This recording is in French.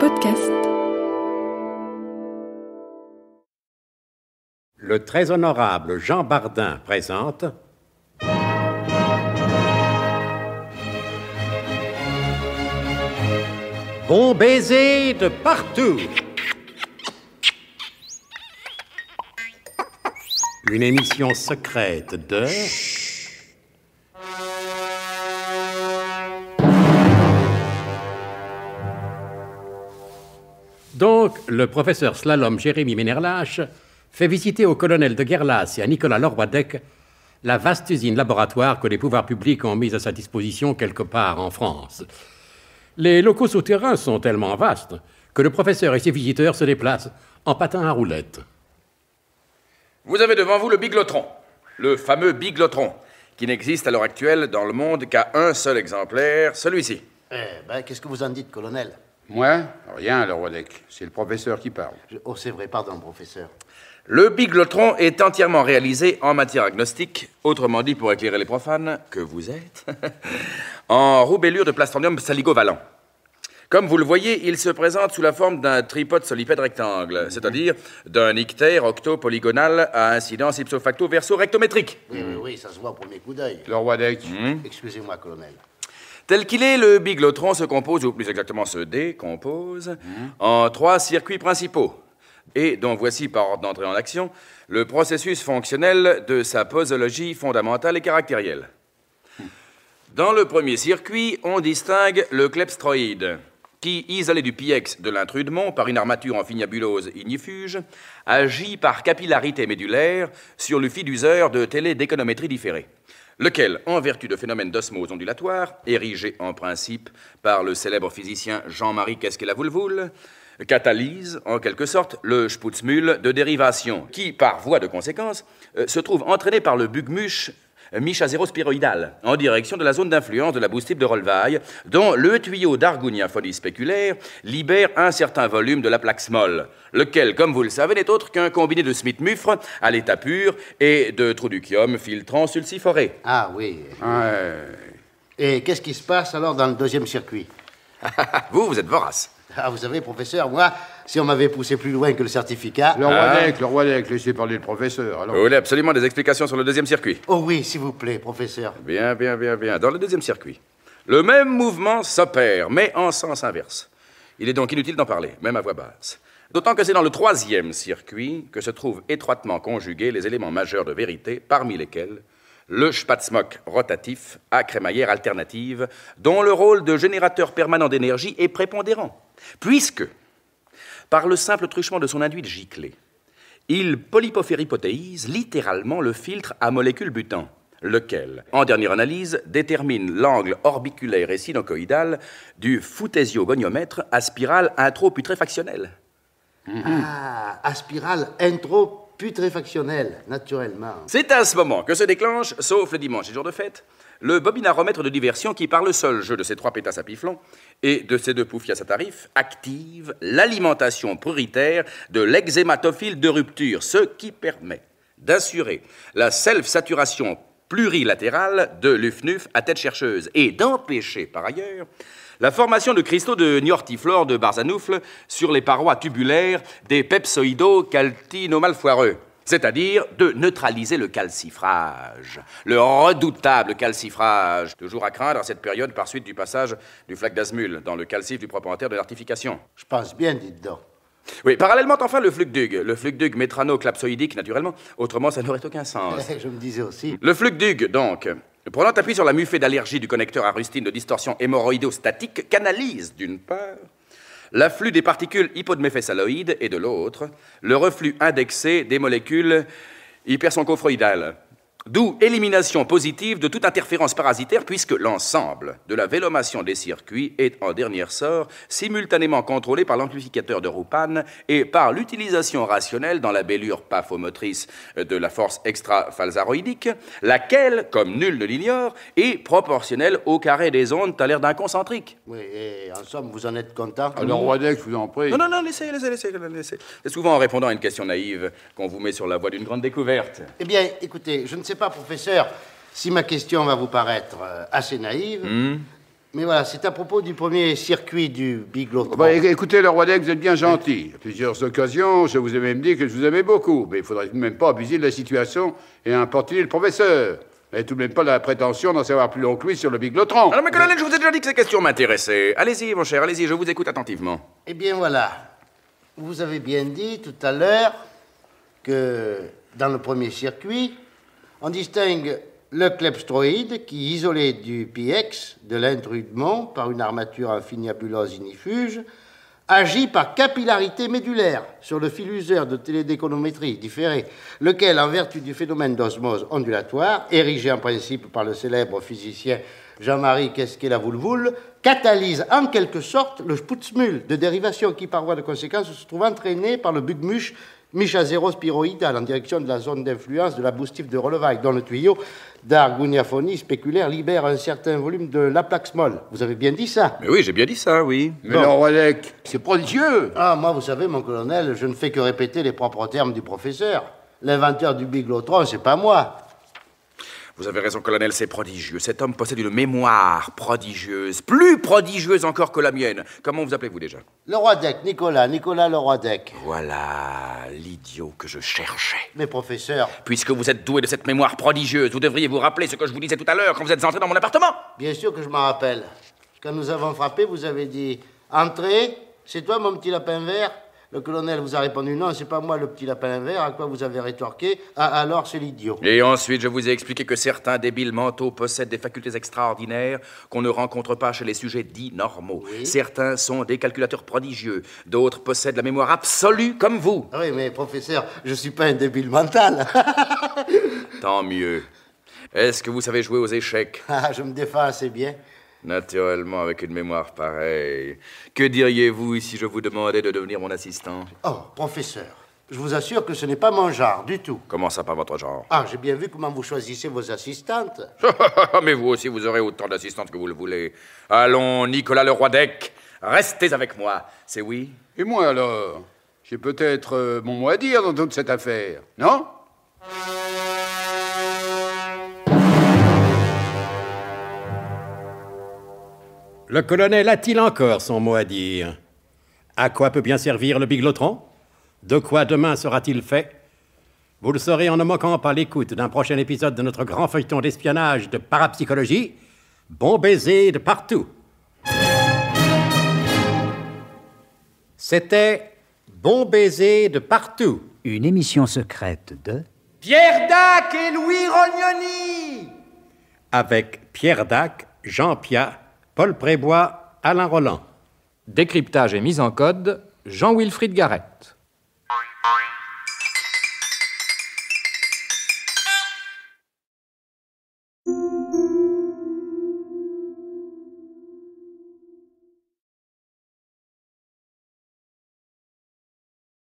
Podcast. Le très honorable Jean Bardin présente Bon baiser de partout. Une émission secrète de... Donc, le professeur Slalom Jérémy Ménerlache fait visiter au colonel de Guerlas et à Nicolas Lorwadec la vaste usine laboratoire que les pouvoirs publics ont mise à sa disposition quelque part en France. Les locaux souterrains sont tellement vastes que le professeur et ses visiteurs se déplacent en patin à roulettes. Vous avez devant vous le biglotron, le fameux biglotron, qui n'existe à l'heure actuelle dans le monde qu'à un seul exemplaire, celui-ci. Qu'est-ce que vous en dites, colonel? Moi? Rien, Lorwadec. C'est le professeur qui parle. Oh, c'est vrai, pardon, professeur. Le biglotron est entièrement réalisé en matière agnostique, autrement dit, pour éclairer les profanes, que vous êtes, en roubellure de plastonium saligo-valant. Comme vous le voyez, il se présente sous la forme d'un tripode solipède rectangle, c'est-à-dire d'un ictère octo-polygonal à incidence ipso-facto-verso-rectométrique. Oui, ça se voit au premier coup d'œil. Lorwadec. Excusez-moi, colonel. Tel qu'il est, le biglotron se compose, ou plus exactement se décompose, en 3 circuits principaux, et dont voici par ordre d'entrée en action le processus fonctionnel de sa posologie fondamentale et caractérielle. Dans le premier circuit, on distingue le clepstroïde, qui, isolé du piex de l'intrudement par une armature en fignabulose ignifuge, agit par capillarité médulaire sur le diffuseur de télédéconométrie différée, lequel, en vertu de phénomènes d'osmose ondulatoire, érigés en principe par le célèbre physicien Jean-Marie Keskel-Avoulvoul, catalyse, en quelque sorte, le Sputzmühl de dérivation, qui, par voie de conséquence, se trouve entraîné par le bugmuche michazérospiroïdal, en direction de la zone d'influence de la boustib de Rollweil, dont le tuyau d'Argounia folie spéculaire libère un certain volume de la plaque Smol, lequel, comme vous le savez, n'est autre qu'un combiné de Smith-Mufre à l'état pur et de troducium filtrant sulciforé. Ah oui. Ouais. Et qu'est-ce qui se passe alors dans le deuxième circuit? Vous êtes vorace. Ah, vous savez, professeur, moi, si on m'avait poussé plus loin que le certificat... Lorwadec, laissez parler le professeur. Alors. Vous voulez absolument des explications sur le deuxième circuit? Oh oui, s'il vous plaît, professeur. Bien. Dans le deuxième circuit, le même mouvement s'opère, mais en sens inverse. Il est donc inutile d'en parler, même à voix basse. D'autant que c'est dans le troisième circuit que se trouvent étroitement conjugués les éléments majeurs de vérité, parmi lesquels le Spatzmock rotatif à crémaillère alternative, dont le rôle de générateur permanent d'énergie est prépondérant, puisque, par le simple truchement de son induit giclé, il polyphosphérypothéise littéralement le filtre à molécules butan, lequel, en dernière analyse, détermine l'angle orbiculaire et sinocoïdal du phoutésio-goniomètre à spirale intro-putréfactionnelle. Ah, à spirale intro-putréfactionnelle, naturellement. C'est à ce moment que se déclenche, sauf le dimanche et jour de fête, le bobinaromètre de diversion qui, par le seul jeu de ses 3 pétasses à piflon et de ses 2 poufias à tarif, active l'alimentation prioritaire de l'exhématophile de rupture, ce qui permet d'assurer la self-saturation plurilatérale de l'UFNUF à tête chercheuse et d'empêcher, par ailleurs, la formation de cristaux de niortiflore de Barzanoufle sur les parois tubulaires des pepsoïdo-caltinomales foireux, c'est-à-dire de neutraliser le calcifrage, le redoutable calcifrage, toujours à craindre à cette période par suite du passage du flac d'Azmul dans le calcif du propentaire de l'artification. Je pense bien, dites donc. Oui, parallèlement enfin le flugdug métranoclapsoïdique naturellement, autrement ça n'aurait aucun sens. Je me disais aussi. Le flugdug, donc, prenant appui sur la mufée d'allergie du connecteur à rustine de distorsion hémorroïdostatique, canalise, d'une part, l'afflux des particules hypodméphésaloïdes et de l'autre, le reflux indexé des molécules hypersoncophroïdales. D'où élimination positive de toute interférence parasitaire puisque l'ensemble de la vélomation des circuits est en dernier sort simultanément contrôlé par l'amplificateur de Roupan et par l'utilisation rationnelle dans la bellure paphomotrice de la force extrafalsaroïdique, laquelle, comme nul ne l'ignore, est proportionnelle au carré des ondes à l'air d'un concentrique. Oui, et en somme, vous en êtes content? Alors, Lorwadec, je vous en prie. Non, laissez. C'est souvent en répondant à une question naïve qu'on vous met sur la voie d'une grande découverte. Eh bien, écoutez, je ne sais pas, professeur, si ma question va vous paraître assez naïve, Mais voilà, c'est à propos du premier circuit du Biglotron. Bah, écoutez, le roi d'Aix, vous êtes bien gentil. À plusieurs occasions, je vous ai même dit que je vous aimais beaucoup. Mais il faudrait tout de même pas abuser de la situation et importuner le professeur. Mais tout de même pas la prétention d'en savoir plus long que lui sur le Biglotron. Alors, mais colonel, je vous ai déjà dit que ces questions m'intéressaient. Allez-y, mon cher, allez-y, je vous écoute attentivement. Eh bien voilà, vous avez bien dit tout à l'heure que dans le premier circuit, on distingue le clepstroïde qui, isolé du PX, de l'intrudement, par une armature infiniabulose ignifuge, agit par capillarité médulaire sur le fil useur de télédéconométrie différé, lequel, en vertu du phénomène d'osmose ondulatoire, érigé en principe par le célèbre physicien Jean-Marie Quesquet-Lavoulevoule, catalyse en quelque sorte le Sputzmühl de dérivation qui, par voie de conséquence, se trouve entraîné par le Bugmusch Michazero-spiroïdal en direction de la zone d'influence de la boustiffe de Relevaille, dont le tuyau d'argoniaphonie spéculaire libère un certain volume de Laplace-Moll. Vous avez bien dit ça? Mais oui, j'ai bien dit ça, oui. Mais le roi d'Aix, c'est prodigieux. Ah, moi, vous savez, mon colonel, je ne fais que répéter les propres termes du professeur. L'inventeur du Biglotron, c'est pas moi. Vous avez raison, colonel, c'est prodigieux. Cet homme possède une mémoire prodigieuse, plus prodigieuse encore que la mienne. Comment vous appelez-vous déjà? Le roi d'Aix, Nicolas le roi d'Aix. Voilà l'idiot que je cherchais. Mais professeur, Puisque vous êtes doué de cette mémoire prodigieuse, vous devriez vous rappeler ce que je vous disais tout à l'heure quand vous êtes entré dans mon appartement. bien sûr que je m'en rappelle. Quand nous avons frappé, vous avez dit « Entrez, c'est toi mon petit lapin vert ?» Le colonel vous a répondu « Non, c'est pas moi le petit lapin vert », à quoi vous avez rétorqué « Ah, alors c'est l'idiot. » Et ensuite, je vous ai expliqué que certains débiles mentaux possèdent des facultés extraordinaires qu'on ne rencontre pas chez les sujets dits normaux. Oui. Certains sont des calculateurs prodigieux, d'autres possèdent la mémoire absolue comme vous. Ah oui, mais professeur, je suis pas un débile mental. Tant mieux. Est-ce que vous savez jouer aux échecs? Ah, je me défends assez bien. Naturellement, avec une mémoire pareille. Que diriez-vous si je vous demandais de devenir mon assistant? Oh, professeur, je vous assure que ce n'est pas mon genre du tout. Comment ça, pas votre genre? Ah, j'ai bien vu comment vous choisissez vos assistantes. Mais vous aussi, vous aurez autant d'assistantes que vous le voulez. Allons, Nicolas le roi d'Aix, restez avec moi. C'est oui? Et moi alors? J'ai peut-être mon mot à dire dans toute cette affaire, non? Le colonel a-t-il encore son mot à dire? À quoi peut bien servir le Biglotron? De quoi demain sera-t-il fait? Vous le saurez en ne manquant pas l'écoute d'un prochain épisode de notre grand feuilleton d'espionnage de parapsychologie, Bon baiser de partout. C'était Bon baiser de partout. Une émission secrète de Pierre Dac et Louis Rognoni. Avec Pierre Dac, Jean Piat, Paul Prébois, Alain Roland. Décryptage et mise en code, Jean-Wilfried Garrett.